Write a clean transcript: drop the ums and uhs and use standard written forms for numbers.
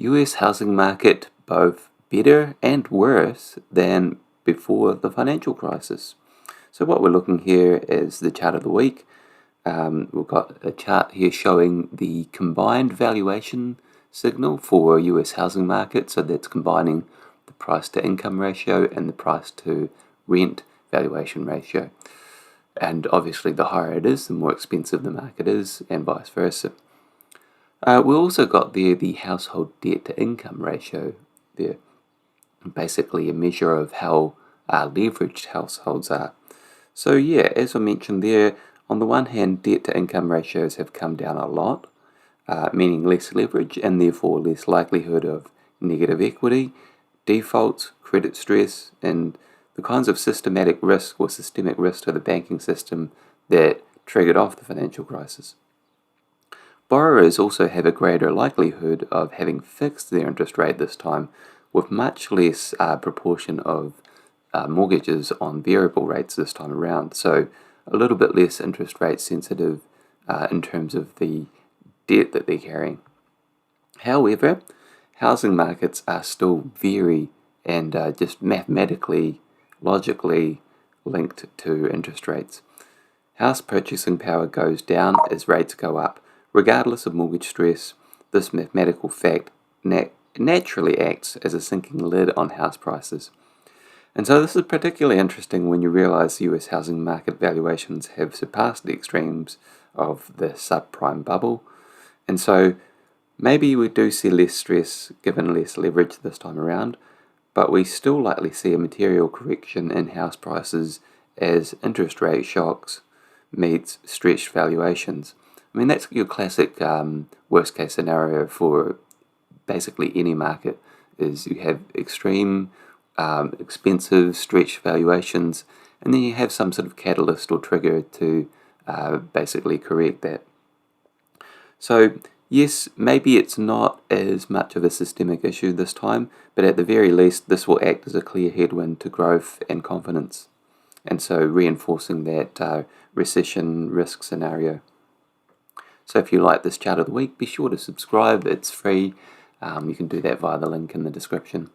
US housing market both better and worse than before the financial crisis. So what we're looking here is the chart of the week. We've got a chart here showing the combined valuation signal for US housing market. So that's combining the price to income ratio and the price to rent valuation ratio. And obviously the higher it is, the more expensive the market is, and vice versa. We also got there the household debt to income ratio there, basically a measure of how leveraged households are. So yeah, as I mentioned there, on the one hand, debt to income ratios have come down a lot, meaning less leverage and therefore less likelihood of negative equity, defaults, credit stress, and the kinds of systematic risk or systemic risk to the banking system that triggered off the financial crisis. Borrowers also have a greater likelihood of having fixed their interest rate this time, with much less proportion of mortgages on variable rates this time around. So a little bit less interest rate sensitive in terms of the debt that they're carrying. However, housing markets are still very and just mathematically, logically linked to interest rates. House purchasing power goes down as rates go up. Regardless of mortgage stress, this mathematical fact naturally acts as a sinking lid on house prices. And so this is particularly interesting when you realize the US housing market valuations have surpassed the extremes of the subprime bubble. And so maybe we do see less stress given less leverage this time around, but we still likely see a material correction in house prices as interest rate shocks meets stretched valuations. I mean, that's your classic worst case scenario for basically any market, is you have extreme expensive stretched valuations, and then you have some sort of catalyst or trigger to basically correct that. So yes, maybe it's not as much of a systemic issue this time, but at the very least this will act as a clear headwind to growth and confidence, and so reinforcing that recession risk scenario. So if you like this chart of the week, be sure to subscribe. It's free. You can do that via the link in the description.